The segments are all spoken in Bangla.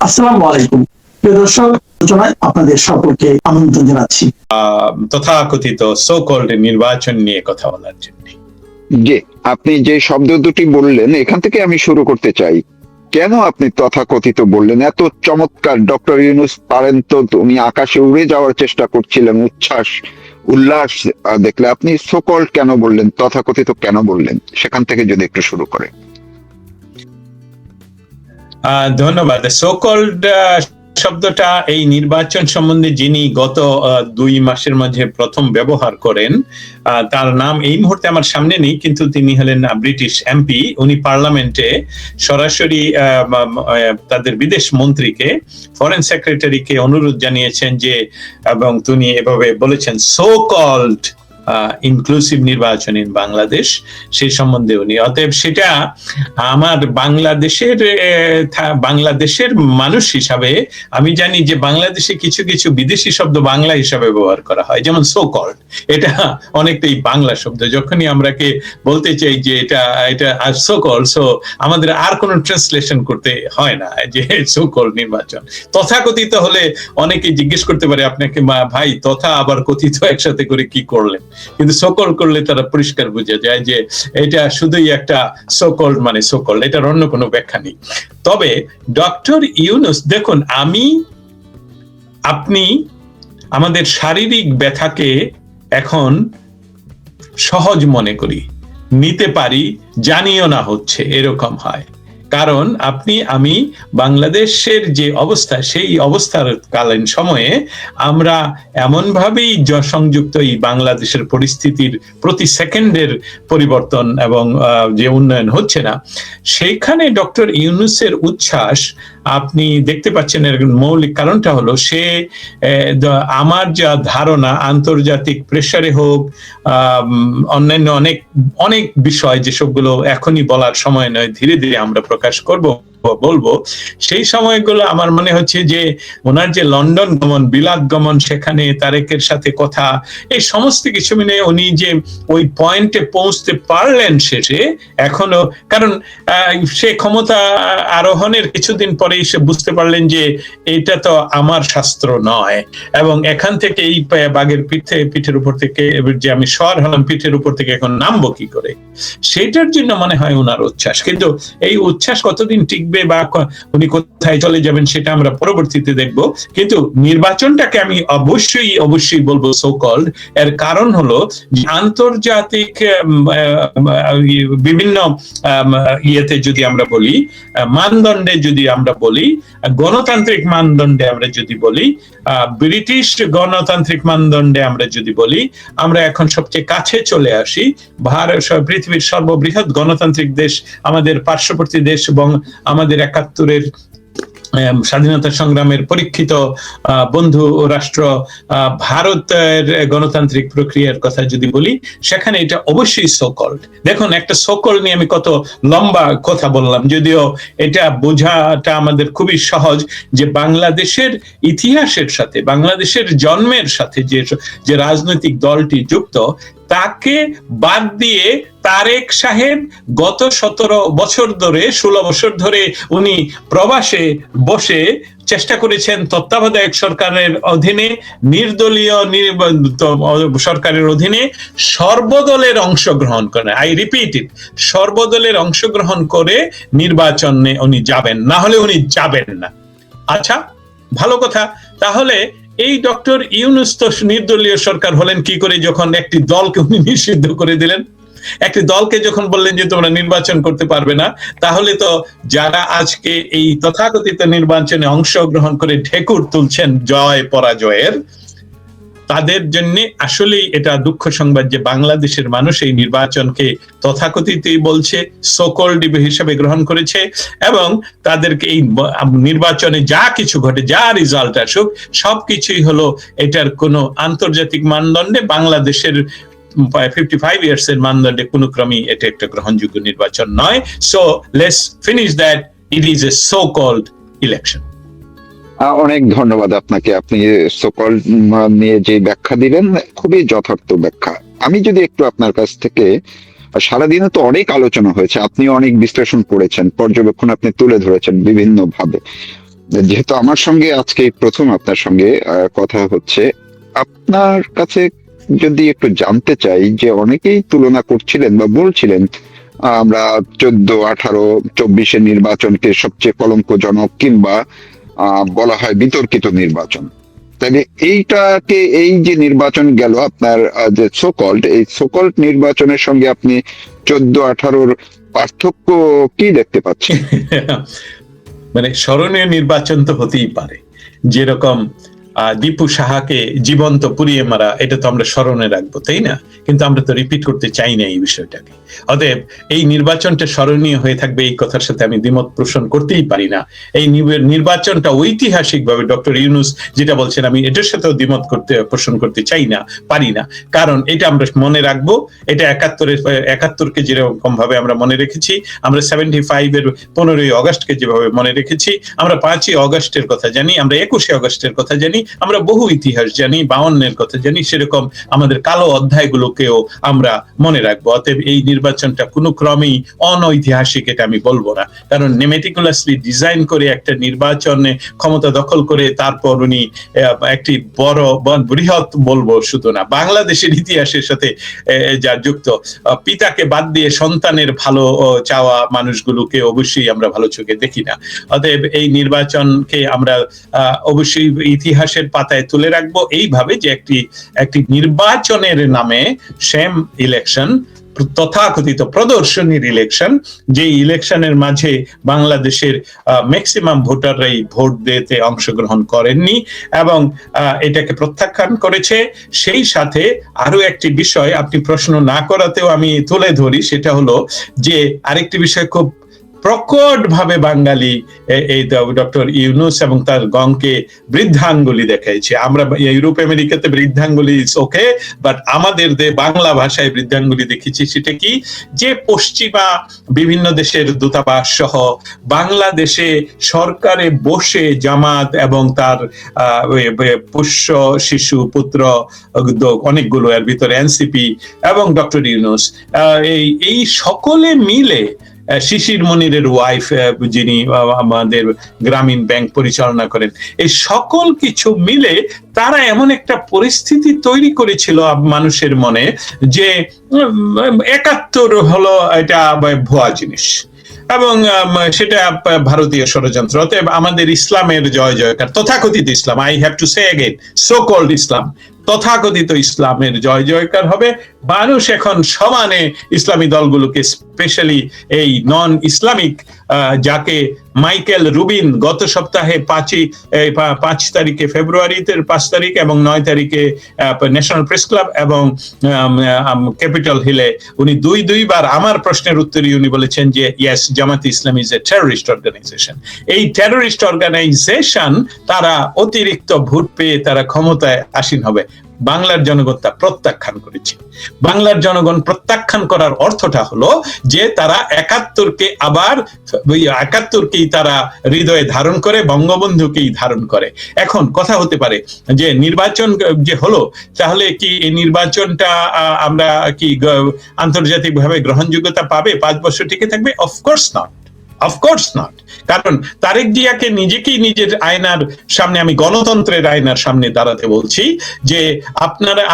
আসসালামু আলাইকুম প্রিয় দর্শক, আলোচনায় আপনাদের সকলকে আমন্ত্রণ জানাচ্ছি তথাকথিত সো কল্ড নির্বাচন নিয়ে কথা বলার জন্য। জি, আপনি যে শব্দ দুটি বললেন এখান থেকে আমি শুরু করতে চাই। কেন আপনি তথাকথিত বললেন? এত চমৎকার ডক্টর ইউনূস পারেন তো, উনি আকাশে উড়ে যাওয়ার চেষ্টা করছিলেন, উল্লাস দেখলে আপনি সো কল্ড কেন বললেন, তথাকথিত কেন বললেন? সেখান থেকে যদি একটু শুরু করেন। ধন্যবাদ। সো কল্ড শব্দটা এই নির্বাচন সম্বন্ধে যিনি গত 2 মাসের মাঝে প্রথম ব্যবহার করেন, তার নাম এই মুহূর্তে আমার সামনে নেই, কিন্তু তিনি হলেন ব্রিটিশ এমপি। উনি পার্লামেন্টে সরাসরি তাদের বিদেশ মন্ত্রীকে, ফরেন সেক্রেটারিকে অনুরোধ জানিয়েছেন যে, এবং তিনি এভাবে বলেছেন সো কল্ড ইনক্লুসিভ নির্বাচন ইন বাংলাদেশ, সেই সম্বন্ধে উনি, অতএব সেটা আমার বাংলাদেশের মানুষ হিসাবে আমি জানি যে বাংলাদেশে কিছু কিছু বিদেশি শব্দ বাংলা হিসাবে ব্যবহার করা হয়, যেমন সো কল্ড, এটা অনেকটাই বাংলা শব্দ। যখনই আমরা বলতে চাই যে এটা সো কল্ড, সো আমাদের আর কোনো ট্রান্সলেশন করতে হয় না যে সো কল্ড নির্বাচন। তথাকথিত হলে অনেকে জিজ্ঞেস করতে পারে আপনাকে, ভাই তথা আবার কথিত একসাথে করে কি করলেন? কিন্তু সকল করলে তারা পরিষ্কার বোঝা যায় যে এটা শুধুই একটা সকল, মানে সকল, এটার অন্য কোনো ব্যাখ্যা নেই। তবে ডক্টর ইউনূস, দেখুন, আপনি আমাদের শারীরিক ব্যথাকে এখন সহজ মনে করি, নিতে পারি, জানিও না হচ্ছে, এরকম হয়। কারণ আমি বাংলাদেশের যে অবস্থা, সেই অবস্থার কালীন সময়ে আমরা এমন ভাবেই সংযুক্ত এই বাংলাদেশের পরিস্থিতির প্রতি সেকেন্ডের পরিবর্তন এবং যে উন্নয়ন হচ্ছে না, সেইখানে ডক্টর ইউনূসের উচ্ছ্বাস আপনি দেখতে পাচ্ছেন। এর মৌলিক কারণটা হলো সে, আমার যা ধারণা, আন্তর্জাতিক প্রেসারে হোক, অন্যান্য অনেক বিষয় যেসবগুলো এখনই বলার সময় নয়, ধীরে ধীরে আমরা প্রকাশ বলবো, সেই সময়গুলো আমার মনে হচ্ছে যে ওনার যে লন্ডন গমন, বিলাত গমন, সেখানে তারেকের সাথে কথা, এই সমস্ত কিছু মিলে উনি যে ওই পয়েন্টে পৌঁছতে পারলেন শেষে এখনো, কারণ সে ক্ষমতা আরোহণের কিছুদিন পরেই সে বুঝতে পারলেন যে এটা তো আমার শাস্ত্র নয়, এবং এখান থেকে এই বাঘের পিঠের উপর থেকে যে আমি সর হলাম পিঠের উপর থেকে, এখন নামবো কি করে, সেটার জন্য মনে হয় ওনার উচ্ছ্বাস। কিন্তু এই উচ্ছ্বাস কতদিন টিকবে বা উনি কোথায় চলে যাবেন সেটা আমরা পরবর্তীতে দেখব। কিন্তু নির্বাচনটাকে আমি অবশ্যই বলবো সো কল্ড। এর কারণ হলো আন্তর্জাতিক বিভিন্ন ইয়েতে যদি আমরা বলি, মানদণ্ডে যদি আমরা বলি, গণতান্ত্রিক মানদণ্ডে আমরা যদি বলি, ব্রিটিশ গণতান্ত্রিক মানদণ্ডে আমরা যদি বলি, আমরা এখন সবচেয়ে কাছে চলে আসি। পৃথিবীর সর্ববৃহৎ গণতান্ত্রিক দেশ, আমাদের পার্শ্ববর্তী দেশ, এবং আমাদের 71-এর স্বাধীনতা সংগ্রামের পরীক্ষিত বন্ধু রাষ্ট্র ভারতের গণতান্ত্রিক প্রক্রিয়ার কথা যদি বলি, সেখানে এটা অবশ্যই সো কল্ড। দেখুন, একটা সো কল্ড নিয়ে আমি কত লম্বা কথা বললাম, যদিও এটা বোঝাটা আমাদের খুবই সহজ, যে বাংলাদেশের ইতিহাসের সাথে, বাংলাদেশের জন্মের সাথে যে রাজনৈতিক দলটি যুক্ত, তাকে বাদ দিয়ে তারেক সাহেব গত 16 বছর ধরে উনি প্রবাসে বসে চেষ্টা করেছেন তত্ত্বাবধায়ক সরকারের অধীনে, নির্দলীয় সরকারের অধীনে সর্বদলের অংশগ্রহণ করেন। আই রিপিট ইট, সর্বদলের অংশগ্রহণ করে নির্বাচনে উনি যাবেন, না হলে উনি যাবেন না। আচ্ছা, ভালো কথা। তাহলে এই ডক্টর ইউনূস তো নির্দলীয় সরকার হলেন কি করে, যখন একটি দলকে উনি নিষিদ্ধ করে দিলেন? একটি দলকে যখন বললেন যে তোমরা নির্বাচন করতে পারবে না, তাহলে তো যারা আজকে এই তথাকথিত নির্বাচনে অংশগ্রহণ করে ঢেকুর তুলছেন জয় পরাজয়ের, তাদের জন্য আসলেই এটা দুঃখ সংবাদ যে বাংলাদেশের মানুষ এই নির্বাচনকে তথাকথিতই বলছে, সো কল্ড হিসেবে গ্রহণ করেছে, এবং তাদেরকে এই নির্বাচনে যা কিছু ঘটে, যা রেজাল্ট আসুক, সবকিছুই হলো এটার কোনো আন্তর্জাতিক মানদণ্ডে, বাংলাদেশের 55 ইয়ার্স এর মানদণ্ডে কোনো ক্রমেই এটা একটা গ্রহণযোগ্য নির্বাচন নয়। So let's finish that, it is a so called election. অনেক ধন্যবাদ আপনাকে। আপনি সো কল্ড নিয়ে যে ব্যাখ্যা দিলেন, খুবই যথার্থ ব্যাখ্যা। আমি যদি একটু আপনার কাছ থেকে, সারাদিনে তো অনেক আলোচনা হয়েছে, আপনি অনেক বিশ্লেষণ করেছেন, পর্যবেক্ষণ আপনি তুলে ধরেছেন বিভিন্ন ভাবে। যেহেতু আমার সঙ্গে আজকে এই প্রথম আপনার সঙ্গে কথা হচ্ছে, আপনার কাছে যদি একটু জানতে চাই যে অনেকেই তুলনা করছিলেন বা বলছিলেন আমরা 14, 18, 24-এর নির্বাচনকে সবচেয়ে কলঙ্কজনক কিংবা বলা হয় বিতর্কিত নির্বাচন। তাহলে এইটাকে, এই যে নির্বাচন গেল আপনার যে সোকল্ড, এই সোকল্ড নির্বাচনের সঙ্গে আপনি 14, 18-র পার্থক্য কি দেখতে পাচ্ছেন? মানে স্মরণীয় নির্বাচন তো হতেই পারে, যেরকম দীপু সাহাকে জীবন্ত পুড়িয়ে মারা, এটা তো আমরা স্মরণে রাখবো, তাই না? কিন্তু আমরা তো রিপিট করতে চাই না এই বিষয়টাকে। অতএব এই নির্বাচনটা স্মরণীয় হয়ে থাকবে, এই কথার সাথে আমি দ্বিমত পোষণ করতেই পারি না। এই নির্বাচনটা ঐতিহাসিকভাবে ডক্টর ইউনূস যেটা বলছেন, আমি এটার সাথেও দ্বিমত পোষণ করতে চাই না, পারি না। কারণ এটা আমরা মনে রাখবো, এটা 71-কে যেরকম ভাবে আমরা মনে রেখেছি, আমরা 75-এর 15ই অগস্টকে যেভাবে মনে রেখেছি, আমরা 5ই অগস্টের কথা জানি, আমরা 21শে অগস্টের কথা জানি, আমরা বহু ইতিহাস জানি, 52-এর কথা জানি, সেরকম আমাদের কালো অধ্যায়গুলোকেও আমরা মনে রাখবো। অতএব এই নির্বাচনটা কোনো ক্রমেই অনৈতিহাসিক, এটা আমি বলবো না। কারণ মেটিকুলাসলি ডিজাইন করে একটা নির্বাচনে ক্ষমতা দখল করে তারপর উনি একটি বড় বৃহৎ, বলবো শুধু না, বাংলাদেশের ইতিহাসের সাথে যা যুক্ত, পিতাকে বাদ দিয়ে সন্তানের ভালো চাওয়া মানুষগুলোকে অবশ্যই আমরা ভালো চোখে দেখি না। অতএব এই নির্বাচনকে আমরা অবশ্যই ইতিহাসের পাতায় তুলে রাখবো এইভাবে যে একটি নির্বাচনের নামে সেম ইলেকশন, তথাকথিত প্রদর্শনীর ইলেকশন, যে ইলেকশনের মাঝে বাংলাদেশের ম্যাক্সিমাম ভোটাররাই ভোট দিতে অংশগ্রহণ করেননি এবং এটাকে প্রত্যাখ্যান করেছে। সেই সাথে আরো একটি বিষয় আপনি প্রশ্ন না করাতেও আমি তুলে ধরি, সেটা হলো যে আরেকটি বিষয় খুব প্রকট ভাবে বাঙালি এই ডক্টর ইউনূস এবং তার গংকে বৃদ্ধাঙ্গুলি দেখাইছে। আমরা ইউরোপ আমেরিকাতে বৃদ্ধাঙ্গুলি ওকে, বাট আমাদের বাংলা ভাষায় বৃদ্ধাঙ্গুলি দেখেছি। সেটা কি, যে পশ্চিমা বিভিন্ন দেশের দূতাবাস সহ বাংলাদেশে সরকারে বসে জামাত এবং তার পোষ্য শিশু পুত্র অনেকগুলো, এর ভিতরে এনসিপি এবং ডক্টর ইউনূস, এই সকলে মিলে, শিশির মনিরের ওয়াইফ যিনি আমাদের গ্রামীণ ব্যাংক পরিচালনা করেন, এই সকল কিছু মিলে তারা এমন একটা পরিস্থিতি তৈরি করেছিল মানুষের মনে যে 71 হলো এটা ভুয়া জিনিস এবং সেটা ভারতীয় ষড়যন্ত্র। অতএব আমাদের ইসলামের জয় জয়কার, তথাকথিত ইসলাম, I have to say again, so called Islam, তথাকথিত ইসলামের জয় জয়কার হবে। মানুষ এখন সমানে ইসলামী দলগুলোকে, স্পেশালি এই নন ইসলামিক, যাকে মাইকেল রুবিন গত সপ্তাহে 5 তারিখে, ফেব্রুয়ারিতে 5 তারিখ এবং 9 তারিখে ন্যাশনাল প্রেস ক্লাব এবং ক্যাপিটাল হিলে উনি দুইবার আমার প্রশ্নের উত্তরে উনি বলেছেন যে yes, Jamaat Islam is a terrorist organization. এই টেররিস্ট অর্গানাইজেশন, তারা অতিরিক্ত ভোট পেয়ে তারা ক্ষমতায় আসীন হবে। বাংলার জনগণ তা প্রত্যাখ্যান করেছে। বাংলার জনগণ প্রত্যাখ্যান করার অর্থটা হলো যে তারা 71কে আবার 71কেই তারা হৃদয়ে ধারণ করে, বঙ্গবন্ধুকেই ধারণ করে। এখন কথা হতে পারে যে নির্বাচন যে হলো, তাহলে কি এই নির্বাচনটা আমরা কি আন্তর্জাতিকভাবে গ্রহণযোগ্যতা পাবে, 5 বছর টিকে থাকবে? Of course not, of course not. কারণ তারেক জিয়াকে নিজেকেই নিজের আয়নার সামনে, আমি গণতন্ত্রের আয়নার সামনে দাঁড়াতে বলছি যে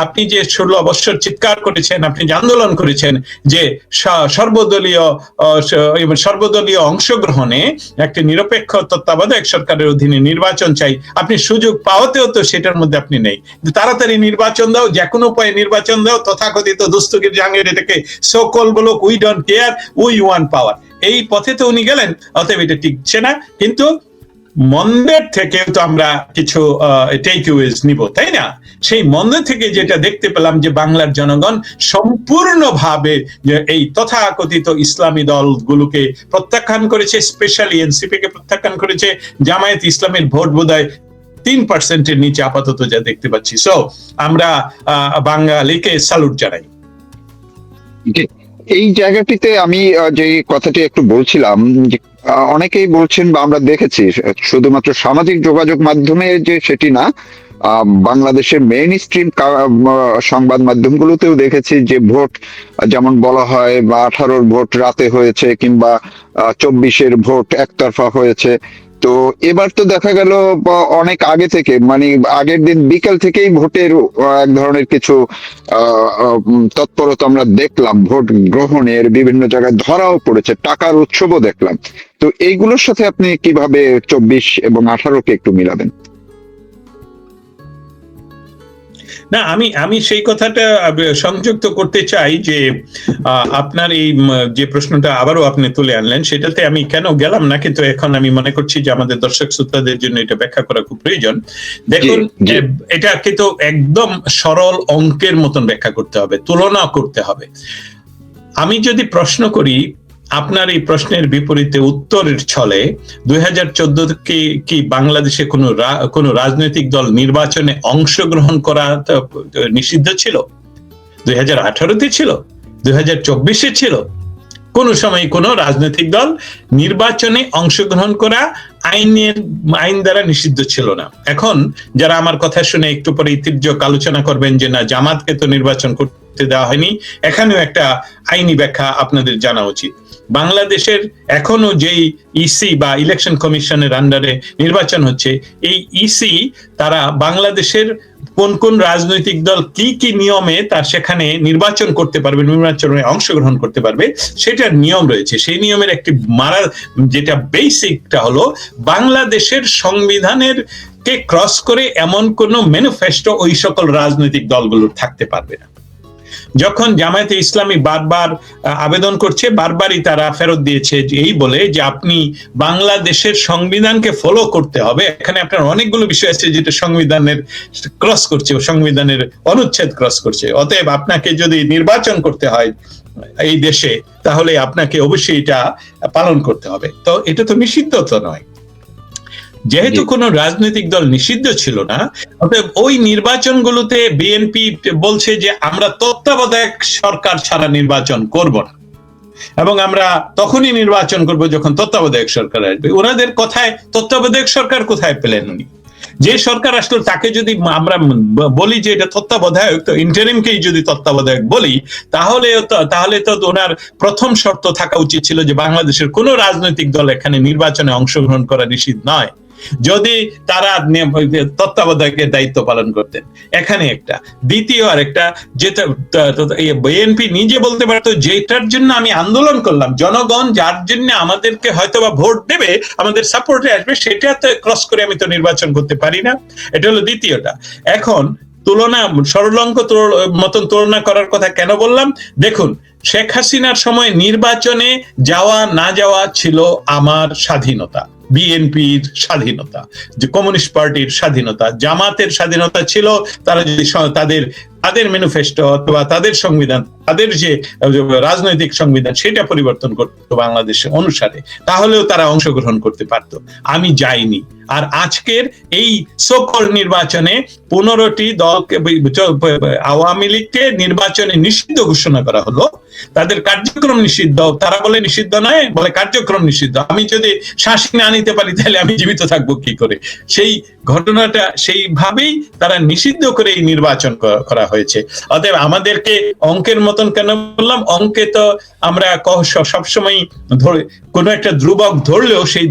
আপনি যে 16 বছর চিৎকার করেছেন, আপনি যে আন্দোলন করেছেন যে সর্বদলীয় অংশগ্রহণে একটি নিরপেক্ষ তত্ত্বাবধায়ক সরকারের অধীনে নির্বাচন চাই, আপনি সুযোগ পাওয়াতেও তো সেটার মধ্যে আপনি নেই। তাড়াতাড়ি নির্বাচন দাও, যে কোনো উপায়ে নির্বাচন দাও, তথাকথিত দস্তগীর জাহাঙ্গীর এটাকে সকল বলুক, we don't care, we want power, এই পথে তো উনি গেলেন। অতএব এটা টিকছে না। কিন্তু মন্দের থেকে তো আমরা কিছু টেকঅ্যাওয়েজ নিব, তাই না? সেই মন্দ থেকে যেটা দেখতে পেলাম যে বাংলার জনগণ সম্পূর্ণভাবে এই তথাকথিত ইসলামী দলগুলোকে প্রত্যাখ্যান করেছে, স্পেশালি এনসিপি কে প্রত্যাখ্যান করেছে। জামায়াত ইসলামের ভোট বোধহয় 3%-এর নিচে আপাতত যা দেখতে পাচ্ছি। সো আমরা বাঙালিকে স্যালুট জানাই। এই জায়গাটিতে আমি যে কথাটি একটু বলছিলাম, যে অনেকেই বলছেন বা আমরা দেখেছি শুধুমাত্র সামাজিক যোগাযোগ মাধ্যমে যে সেটি না, বাংলাদেশের মেইন স্ট্রিম সংবাদ মাধ্যমগুলোতেও দেখেছি যে ভোট যেমন বলা হয় বা 18-র ভোট রাতে হয়েছে কিংবা 24-এর ভোট একতরফা হয়েছে। তো এবার তো দেখা গেল অনেক আগে থেকে, মানে আগের দিন বিকেল থেকেই ভোটের এক ধরনের কিছু তৎপরতা আমরা দেখলাম, ভোট গ্রহণের বিভিন্ন জায়গায় ধরাও পড়েছে, টাকার উৎসবও দেখলাম। তো এইগুলোর সাথে আপনি কিভাবে 24 এবং 18-কে একটু মিলাবেন? না, আমি সেই কথাটা সংযুক্ত করতে চাই যে আপনার এই যে প্রশ্নটা আবারও আপনি তুলে আনলেন, সেটাতে আমি কেন গেলাম না, কিন্তু এখন আমি মনে করছি যে আমাদের দর্শক শ্রোতাদের জন্য এটা ব্যাখ্যা করা খুব প্রয়োজন। দেখুন, এটা কিন্তু একদম সরল অঙ্কের মতন ব্যাখ্যা করতে হবে, তুলনা করতে হবে। আমি যদি প্রশ্ন করি, আপনার এই প্রশ্নের বিপরীতে উত্তরের ছলে 2014 কি বাংলাদেশে কোনো রাজনৈতিক দল নির্বাচনে অংশগ্রহণ করা নিষিদ্ধ ছিল? 2018-তে ছিল, 2024-এ ছিল। কোন সময় কোন রাজনৈতিক দল নির্বাচনে অংশগ্রহণ করা আইন দ্বারা নিষিদ্ধ ছিল না। এখন যারা আমার কথা শুনে একটু পরে তির্যক আলোচনা করবেন যে না, জামাতকে তো নির্বাচন করতে দেওয়া হয়নি, এখানেও একটা আইনি ব্যাখ্যা আপনাদের জানা উচিত। বাংলাদেশের এখনো যেই ইসি বা ইলেকশন কমিশনের আন্ডারে নির্বাচন হচ্ছে, এই ইসি তারা বাংলাদেশের কোন কোন রাজনৈতিক দল কি কি নিয়মে তার সেখানে নির্বাচন করতে পারবে, নির্বাচনে অংশগ্রহণ করতে পারবে, সেটার নিয়ম রয়েছে। সেই নিয়মের একটি যেটা বেসিকটা হলো, বাংলাদেশের সংবিধানের কে ক্রস করে এমন কোন ম্যানিফেস্টো ওই সকল রাজনৈতিক দলগুলোর থাকতে পারবে না। যখন জামায়াতে ইসলামী বারবার আবেদন করছে, বারবারই তারা ফেরত দিয়েছে এই বলে যে আপনি বাংলাদেশের সংবিধানকে ফলো করতে হবে। এখানে আপনার অনেকগুলো বিষয় আছে যেটা সংবিধানের ক্রস করছে, সংবিধানের অনুচ্ছেদ ক্রস করছে। অতএব আপনাকে যদি নির্বাচন করতে হয় এই দেশে, তাহলে আপনাকে অবশ্যই এটা পালন করতে হবে। তো এটা তো নিষিদ্ধ তো নয়। যেহেতু কোন রাজনৈতিক দল নিষিদ্ধ ছিল না, অতএব ওই নির্বাচনগুলোতে বিএনপি বলছে যে আমরা তত্ত্বাবধায়ক সরকার ছাড়া নির্বাচন করব না, এবং আমরা তখনই নির্বাচন করব যখন তত্ত্বাবধায়ক সরকার আসবে। ওনাদের কথায় তত্ত্বাবধায়ক সরকার কোথায় পেলেন উনি? যে সরকার আসলো তাকে যদি আমরা বলি যে এটা তত্ত্বাবধায়ক, তো ইন্টারিমকেই যদি তত্ত্বাবধায়ক বলি, তাহলে তো ওনার প্রথম শর্ত থাকা উচিত ছিল যে বাংলাদেশের কোন রাজনৈতিক দল এখানে নির্বাচনে অংশগ্রহণ করা নিষিদ্ধ নয়, যদি তারা তত্ত্বাবধায়কের দায়িত্ব পালন করতেন। এখানে একটা। দ্বিতীয় আরেকটা, যেটা বিএনপি নিজে বলতে পারতো, যেটার জন্য আমি আন্দোলন করলাম, জনগণ যার জন্য আমাদেরকে হয়তোবা ভোট দেবে, আমাদের সাপোর্টে আসবে, সেটা তো ক্রস করে আমি তো নির্বাচন করতে পারি না। এটা হলো দ্বিতীয়টা। এখন সরলঙ্ক মতন তুলনা করার কথা কেন বললাম? দেখুন, শেখ হাসিনার সময় নির্বাচনে যাওয়া না যাওয়া ছিল আমার স্বাধীনতা, বিএনপির স্বাধীনতা, যে কমিউনিস্ট পার্টির স্বাধীনতা, জামাতের স্বাধীনতা ছিল। তারা যদি তাদের ম্যানিফেস্টো অথবা তাদের সংবিধান, তাদের যে রাজনৈতিক সংবিধান, সেটা পরিবর্তন করতো বাংলাদেশে অনুসারে, তাহলেও তারা অংশগ্রহণ করতে পারত। আমি যাইনি। আর আজকের এই সকল নির্বাচনে 15টি দলকে, আওয়ামী লীগকে নির্বাচনে নিষিদ্ধ ঘোষণা করা হলো। তাদের কার্যক্রম নিষিদ্ধ, তারা বলে নিষিদ্ধ নয়, বলে কার্যক্রম নিষিদ্ধ। আমি যদি শাসি না নিতে পারি তাহলে আমি জীবিত থাকবো কি করে? সেই ঘটনাটা সেইভাবেই তারা নিষিদ্ধ করে এই নির্বাচন করা হয়েছে। অতএব আমাদেরকে অঙ্কের মতন কেন বললাম? অঙ্কে তো আমরা সবসময় কোনো একটা ধ্রুবক ধরলেও সেই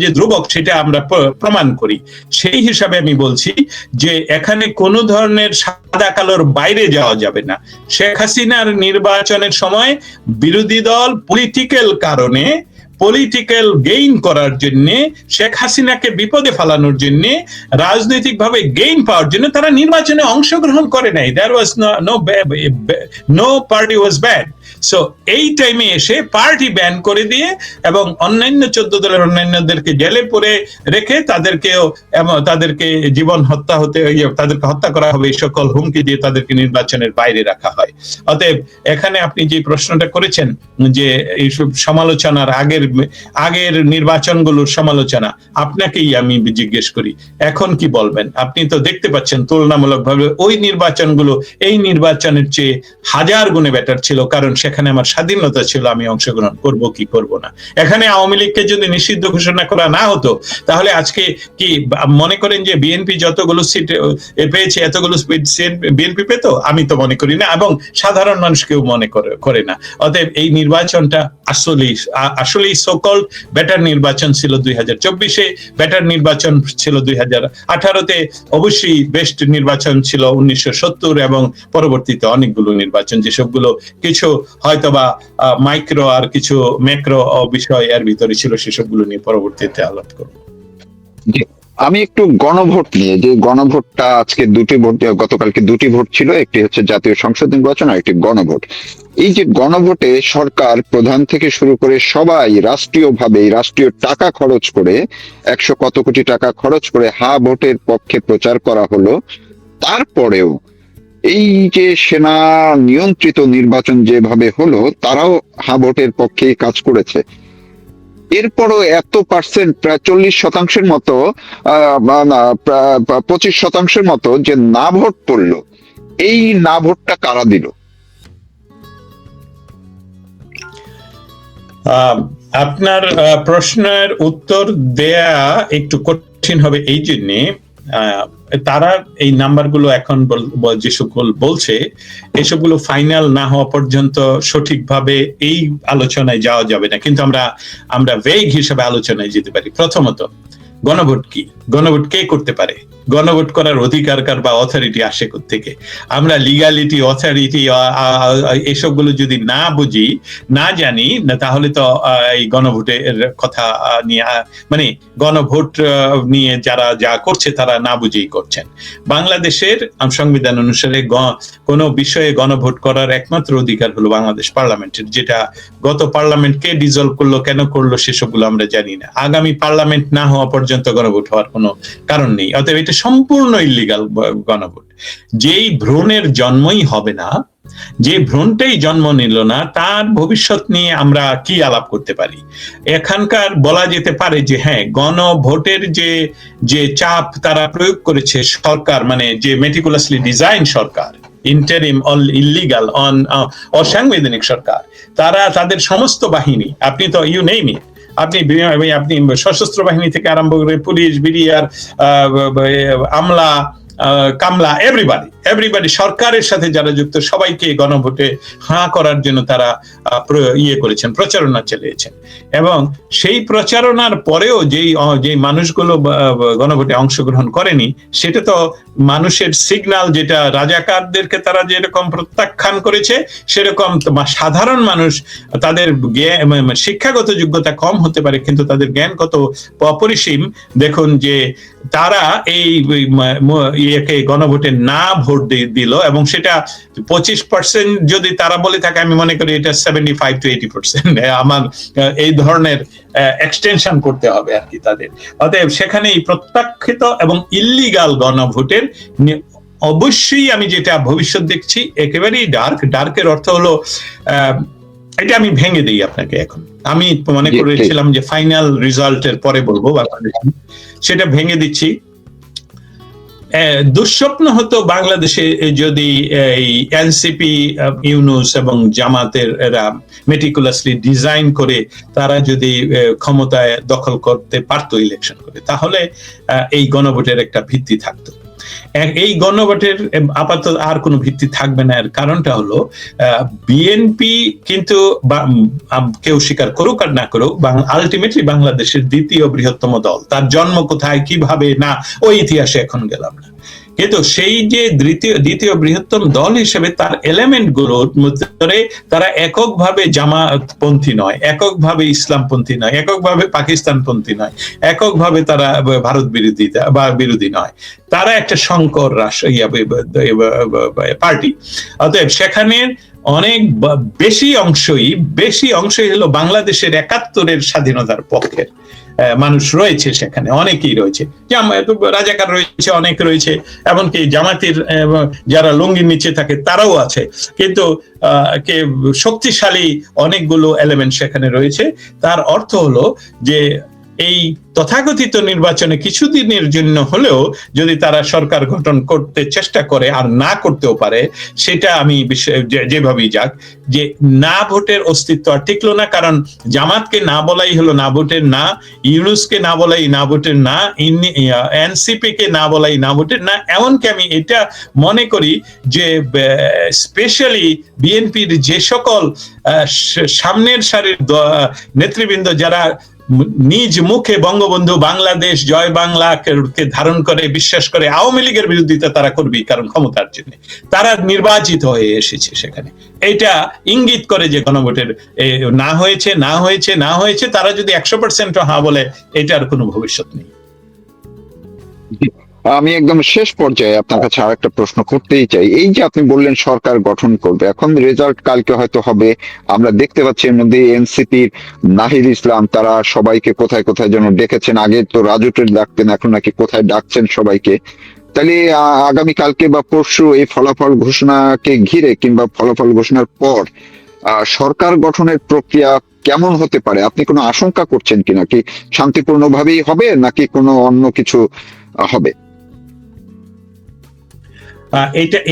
যে ধ্রুবক সেটা আমরা প্রমাণ করি। সেই হিসাবে আমি বলছি যে এখানে কোনো ধরনের সাদা কালোর বাইরে যাওয়া যাবে না। শেখ হাসিনার নির্বাচনের সময় বিরোধী দল পলিটিক্যাল গেইন করার জন্য, শেখ হাসিনাকে বিপদে ফেলানোর জন্য, রাজনৈতিকভাবে গেইন পাওয়ার জন্য তারা নির্বাচনে অংশগ্রহণ করে নাই। There was no party was banned. So এই টাইমে এসে পার্টি ব্যান করে দিয়ে এবং অন্যান্য 14 দলের অন্যান্যদেরকে জেলে পরে রেখে তাদেরকে জীবন তাদেরকে হত্যা করা হবে, এই সকল হুমকি দিয়ে তাদেরকে নির্বাচনের বাইরে রাখা হয়। অতএব এখানে আপনি যে প্রশ্নটা করেছেন যে এইসব সমালোচনার আগের নির্বাচনগুলোর সমালোচনা, আপনাকেই আমি জিজ্ঞেস করি, এখন কি বলবেন? আপনি তো দেখতে পাচ্ছেন তুলনামূলকভাবে ওই নির্বাচনগুলো এই নির্বাচনের চেয়ে হাজার গুণে বেটার ছিল, কারণ সেখানে আমার স্বাধীনতা ছিল আমি অংশগ্রহণ করব কি করব না। এখানে আওয়ামী লীগকে যদি নিষিদ্ধ ঘোষণা করা না হতো তাহলে আজকে কি মনে করেন যে বিএনপি যতগুলো সিট পেয়েছে এতগুলো সিট বিএনপি পেত? আমি তো মনে করি না, এবং সাধারণ মানুষ কেউ মনে করে না। অতএব এই নির্বাচনটা আসলেই সো-কল্ড বেটার নির্বাচন ছিল 2024-এ, বেটার নির্বাচন ছিল 2018-তে, অবশ্যই বেস্ট নির্বাচন ছিল 1970 এবং পরবর্তীতে অনেকগুলো নির্বাচন, যেসবগুলো কিছু হয়তোবা মাইক্রো আর কিছু ম্যাক্রো বিষয় এর ভিতরে ছিল, সেসবগুলো নিয়ে পরবর্তীতে আলাপ করব। আমি একটু গণভোট নিয়ে, যে গণভোটটা আজকে গতকালকে দুটি ভোট ছিল, একটি হচ্ছে জাতীয় সংসদ নির্বাচন আর একটি গণভোট। এই যে গণভোটে সরকার প্রধান থেকে শুরু করে সবাই রাষ্ট্রীয় টাকা খরচ করে 100 কত কোটি টাকা খরচ করে হা ভোটের পক্ষে প্রচার করা হলো। তারপরেও এই যে সেনা নিয়ন্ত্রিত নির্বাচন যেভাবে হলো, তারাও হা ভোটের পক্ষে কাজ করেছে। এরপরও এত পার্সেন্ট, প্রায় 40% মতো, 25% মতো যে না ভোট পড়লো, এই না ভোটটা কারা দিল? আপনার প্রশ্নের উত্তর দেয়া একটু কঠিন হবে এই জন্যে, তারা এই নাম্বারগুলো এখন যে সকল বলছে এসবগুলো ফাইনাল না হওয়া পর্যন্ত সঠিকভাবে এই আলোচনায় যাওয়া যাবে না, কিন্তু আমরা ভেগ হিসেবে আলোচনায় যেতে পারি। প্রথমত, গণভোট কি? গণভোট কে করতে পারে? গণভোট করার অধিকার কার বা অথরিটি আসে থেকে? আমরা লিগালিটি, অথরিটি এসবগুলো যদি না বুঝি, না জানি না, তাহলে তো এই গণভোটের কথা নিয়ে, মানে গণভোট নিয়ে যারা যা করছে তারা না বুঝেই করছেন। বাংলাদেশের সংবিধান অনুসারে কোনো বিষয়ে গণভোট করার একমাত্র অধিকার হলো বাংলাদেশ পার্লামেন্টের, যেটা গত পার্লামেন্ট কে ডিজলভ করলো, কেন করলো, সেসবগুলো আমরা জানি না। আগামী পার্লামেন্ট না হওয়া পর্যন্ত গণভোট হওয়ার কোনো কারণ নেই। অতএব এটা সম্পূর্ণ ইল্লিগাল গণভোট। যেই ভ্রূণের জন্মই হবে না, যে ভ্রূণটাই জন্ম নিল না, তার ভবিষ্যৎ নিয়ে আমরা কি আলাপ করতে পারি? এখানকার বলা যেতে পারে যে হ্যাঁ, গণভোটের যে চাপ তারা প্রয়োগ করেছে সরকার, মানে যে মেটিকুলাসলি ডিজাইন সরকার, ইন্টারিম ইল্লিগাল অসাংবিধানিক সরকার, তারা তাদের সমস্ত বাহিনী, আপনি তো ইউ নেই মি, আপনি সশস্ত্র বাহিনী থেকে আরম্ভ করে পুলিশ, বিডিআর, আমলা, কামলা, এভরিবাডি সরকারের সাথে যারা যুক্ত, সবাইকে গণভোটে হাঁ করার জন্য তারা করেছেন, প্রচারণা চালিয়েছেন। এবং সেই প্রচারণার পরেও যেই মানুষগুলো গণভোটে অংশগ্রহণ করেনি, সেটা তো মানুষের সিগন্যাল, যেটা রাজাকারদেরকে তারা যেরকম প্রত্যাখ্যান করেছে, সেরকম সাধারণ মানুষ, তাদের শিক্ষাগত যোগ্যতা কম হতে পারে কিন্তু তাদের জ্ঞান কত অপরিসীম। দেখুন যে তারা এই গণভোটে না ভোট দিল, এবং সেটা 25% যদি তারা বলে থাকে, আমি মনে করি এটা 75 to 80%। আমার এই ধরনের এক্সটেনশন করতে হবে আর কি তাদের। অতএব সেখানে এই প্রত্যাখ্যিত এবং ইল্লিগাল গণভোটের অবশ্যই আমি যেটা ভবিষ্যৎ দেখছি একেবারেই ডার্কের অর্থ হলো, এটা আমি ভেঙে দিই আপনাকে এখন। আমি মনে করেছিলাম যে ফাইনাল রেজাল্টের পরে বলবো, সেটা ভেঙে দিচ্ছি। দুঃস্বপ্ন হতো বাংলাদেশে যদি এই এনসিপি, ইউনূস এবং জামাতের এরা মেটিকুলাসলি ডিজাইন করে তারা যদি ক্ষমতায় দখল করতে পারতো ইলেকশন করে, তাহলে এই গণভোটের একটা ভিত্তি থাকতো। এই গণভোটের আপাতত আর কোনো ভিত্তি থাকবে না। এর কারণটা হলো বিএনপি কিন্তু কেউ স্বীকার করুক আর না করুক, আলটিমেটলি বাংলাদেশের দ্বিতীয় বৃহত্তম দল। তার জন্ম কোথায়, কিভাবে, না ওই ইতিহাসে এখন গেলাম না, কিন্তু সেই যে দ্বিতীয় বৃহত্তম দল হিসেবে তার এলিমেন্ট গুলোর মধ্যে তারা এককভাবে জামাতপন্থী নয়, এককভাবে ইসলামপন্থী নয়, এককভাবে পাকিস্তানপন্থী নয়, এককভাবে তারা ভারত বিরোধী নয়, তারা একটা সংকর পার্টি। অতএব সেখানে অনেক বেশি অংশই হলো বাংলাদেশের 71-এর স্বাধীনতার পক্ষের মানুষ রয়েছে, সেখানে অনেকেই রয়েছে, রাজাকার রয়েছে, অনেক রয়েছে, এমনকি জামাতের যারা লুঙ্গির নিচে থাকে তারাও আছে, কিন্তু শক্তিশালী অনেকগুলো এলিমেন্ট সেখানে রয়েছে। তার অর্থ হলো যে এই তথাকথিত নির্বাচনে কিছুদিনের জন্য হলেও যদি তারা সরকার গঠন করতে চেষ্টা করে আর না করতেও পারে, সেটা আমি যেভাবেই যাক, যে না ভোটের অস্তিত্ব আর টিকলো না। কারণ জামাতকে না বলাই হলো না ভোটের না, ইউনূসকে না বলাই না ভোটের না, এনসিপি কে না বলাই না ভোটের না। এমনকি আমি এটা মনে করি যে স্পেশালি বিএনপির যে সকল সামনের সারির নেতৃবৃন্দ যারা নিজ মুখে বঙ্গবন্ধু বাংলাদেশ জয় বাংলাকে ধারণ করে বিশ্বাস করে, আওয়ামী লীগের বিরোধিতা তারা করবে কারণ ক্ষমতার জন্য, তারা নির্বাচিত হয়ে এসেছে সেখানে। এটা ইঙ্গিত করে যে গণভোটের না হয়েছে না হয়েছে না হয়েছে, তারা যদি 100% হ্যাঁ বলে, এটার কোনো ভবিষ্যৎ নেই। আমি একদম শেষ পর্যায়ে আপনার কাছে আরেকটা প্রশ্ন করতেই চাই। এই যে আপনি বললেন সরকার গঠন করবে, এখন রেজাল্ট কালকে হয়তো হবে, আমরা দেখতে পাচ্ছি এর মধ্যে এনসিপির নাহিদ ইসলাম তারা সবাইকে কোথায় কোথায় যেন ডেকেছেন, আগে তো রাজুটের ডাকতেন, এখন নাকি কোথায় ডাকছেন সবাইকে। তাহলে আগামী কালকে বা পরশু এই ফলাফল ঘোষণাকে ঘিরে কিংবা ফলাফল ঘোষণার পর সরকার গঠনের প্রক্রিয়া কেমন হতে পারে? আপনি কোনো আশঙ্কা করছেন কিনা? কি শান্তিপূর্ণভাবেই হবে নাকি কোনো অন্য কিছু হবে?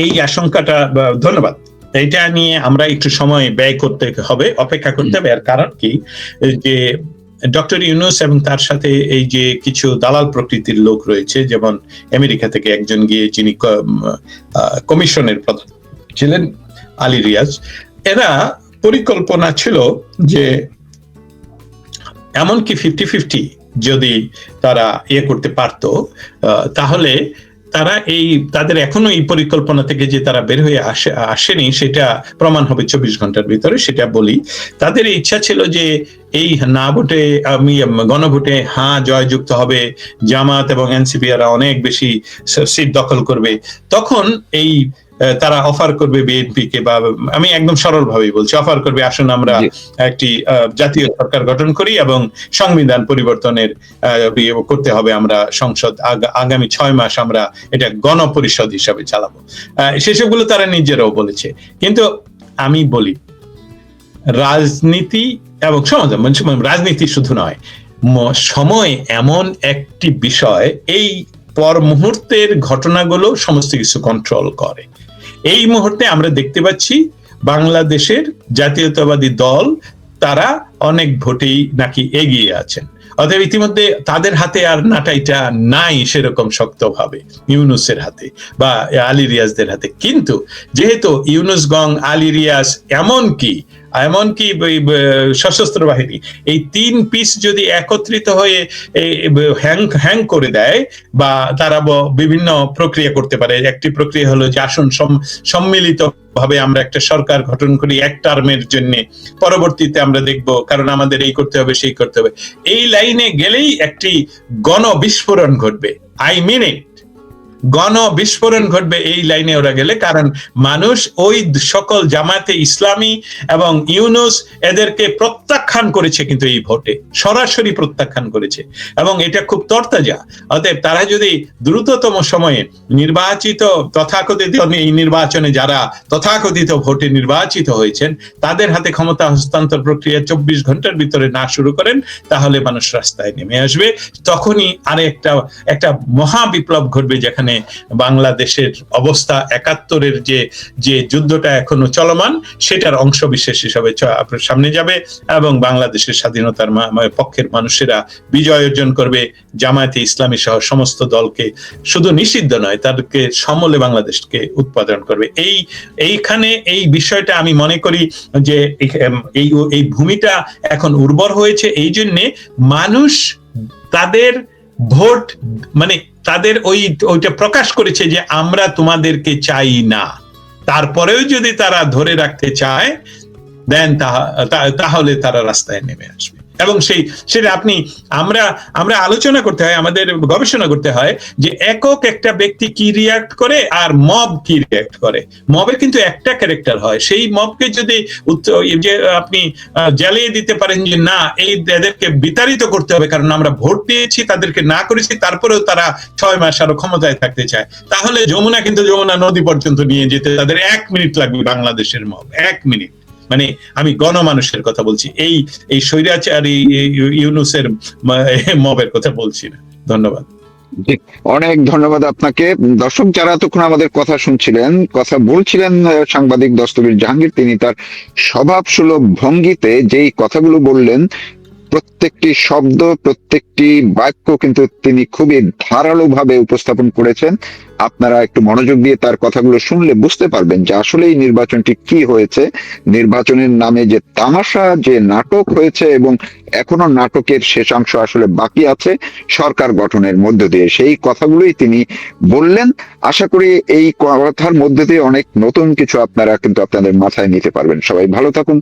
এই আশঙ্কাটা, ধন্যবাদ, এটা নিয়ে আমরা একটু সময় ব্যয় করতে হবে, অপেক্ষা করতে হবে। আর কারণ কি, যে ডক্টর ইউনূস এবং তার সাথে এই যে কিছু দালাল প্রকৃতির লোক রয়েছে, যেমন আমেরিকা থেকে একজন গিয়ে যিনি কমিশনের প্রধান ছিলেন আলী রিয়াজ, এরা পরিকল্পনা ছিল যে এমনকি 50-50 যদি তারা করতে পারতো, তাহলে তারা তাদের এখনো এই পরিকল্পনা থেকে যে তারা বের হয়ে আসেনি সেটা প্রমাণ হবে 24 ঘন্টার ভিতরে। সেটা বলি, তাদের ইচ্ছা ছিল যে এই না ভোটে গণভোটে হ্যাঁ জয়যুক্ত হবে, জামাত এবং এনসিপি এরা অনেক বেশি সিট দখল করবে, তখন তারা অফার করবে বিএনপি কে, বা আমি একদম সরল ভাবেই বলছি, অফার করবে আসুন আমরা একটি জাতীয় সরকার গঠন করি এবং সংবিধান পরিবর্তনের করতে হবে, আমরা সংসদ আগামী 6 মাস আমরা এটা গণপরিষদ হিসাবে চালাবো, সেসবগুলো তারা নিজেরাও বলেছে। কিন্তু আমি বলি, রাজনীতি এবং সমাজ, রাজনীতি শুধু নয়, সময় এমন একটি বিষয়, এই পর মুহূর্তের ঘটনাগুলো সমস্ত কিছু কন্ট্রোল করে। এই মুহূর্তে আমরা দেখতে পাচ্ছি বাংলাদেশের জাতীয়তাবাদী দল তারা অনেক ভোটেই নাকি এগিয়ে আছেন, অতএব ইতিমধ্যে তাদের হাতে আর নাটাইটা নাই সেরকম শক্তভাবে ইউনূসের হাতে বা আলী রিয়াজদের হাতে। কিন্তু যেহেতু ইউনূস গং, আলী রিয়াজ, এমনকি সশস্ত্র বাহিনী, এই 3 পিস যদি একত্রিত হয়ে হ্যাং করে দেয় বা তারা বিভিন্ন প্রক্রিয়া করতে পারে, একটি প্রক্রিয়া হলো যে আসুন সম্মিলিত ভাবে আমরা একটা সরকার গঠন করি 1 টার্মের জন্য, পরবর্তীতে আমরা দেখব, কারণ আমাদের এই করতে হবে সেই করতে হবে, এই লাইনে গেলেই একটি গণ বিস্ফোরণ ঘটবে। আই মিন ইট, গণ বিস্ফোরণ ঘটবে এই লাইনে ওরা গেলে। কারণ মানুষ ওই সকল জামাতে ইসলামী এবং ইউনূস এদেরকে প্রত্যাখ্যান করেছে, কিন্তু এই ভোটে সরাসরি প্রত্যাখ্যান করেছে, এবং এটা খুব তরতাজা। অতএব তারা যদি দ্রুততম সময়ে নির্বাচিত তথাকথিত এই নির্বাচনে যারা তথাকথিত ভোটে নির্বাচিত হয়েছেন তাদের হাতে ক্ষমতা হস্তান্তর প্রক্রিয়া 24 ঘন্টার ভিতরে না শুরু করেন, তাহলে মানুষ রাস্তায় নেমে আসবে। তখনই একটা মহা বিপ্লব ঘটবে, যেখানে বাংলাদেশের অবস্থা 71-এর যে যুদ্ধটা এখনো চলমান সেটার অংশ বিশেষ হিসাবে সামনে যাবে, এবং বাংলাদেশের স্বাধীনতার পক্ষের মানুষেরা বিজয় অর্জন করবে। জামায়াতে ইসলামী সহ সমস্ত দলকে শুধু নিষিদ্ধ নয়, তাদেরকে সমূলে বাংলাদেশকে উৎপাদন করবে। এইখানে এই বিষয়টা আমি মনে করি যে এই ভূমিটা এখন উর্বর হয়েছে, এই জন্যে মানুষ তাদের ভোট তাদের ওইটা প্রকাশ করেছে যে আমরা তোমাদেরকে চাই না। তারপরেও যদি তারা ধরে রাখতে চায় দেন তাহলে তারা রাস্তায় নেমে আসবে। এবং সেটা আমরা আলোচনা করতে হয়, আমাদের গবেষণা করতে হয় যে একক একটা ব্যক্তি কি রিয়াক্ট করে আর মব কি রিয়াক্ট করে। মবের কিন্তু একটা ক্যারেক্টার হয়, সেই মবকে যদি যে আপনি জ্বালিয়ে দিতে পারেন যে না এদেরকে বিতাড়িত করতে হবে কারণ আমরা ভোট দিয়েছি, তাদেরকে না করেছি, তারপরেও তারা 6 মাস আরো ক্ষমতায় থাকতে চায়, তাহলে যমুনা নদী পর্যন্ত নিয়ে যেতে তাদের 1 মিনিট লাগবে। বাংলাদেশের মব 1 মিনিট, মানে আমি গণমানুষের কথা বলছি, এই স্বৈরাচারী ইউনূসের মবের কথা বলছি না। ধন্যবাদ। জি, অনেক ধন্যবাদ আপনাকে। দর্শক যারা এতক্ষণ আমাদের কথা শুনছিলেন, কথা বলছিলেন সাংবাদিক দস্তগীর জাহাঙ্গীর, তিনি তার স্বভাবসুলভ ভঙ্গিতে যেই কথাগুলো বললেন, প্রত্যেকটি শব্দ, প্রত্যেকটি বাক্য কিন্তু তিনি খুবই ধারালো ভাবে উপস্থাপন করেছেন। আপনারা একটু মনোযোগ দিয়ে তার কথাগুলো শুনলে বুঝতে পারবেন যে আসলে এই নির্বাচনটি কি হয়েছে। নির্বাচনের নামে যে তামাশা, যে নাটক হয়েছে, এবং এখনো নাটকের শেষাংশ আসলে বাকি আছে সরকার গঠনের মধ্য দিয়ে, সেই কথাগুলোই তিনি বললেন। আশা করি এই কথার মধ্যে দিয়ে অনেক নতুন কিছু আপনারা কিন্তু আপনাদের মাথায় নিতে পারবেন। সবাই ভালো থাকুন,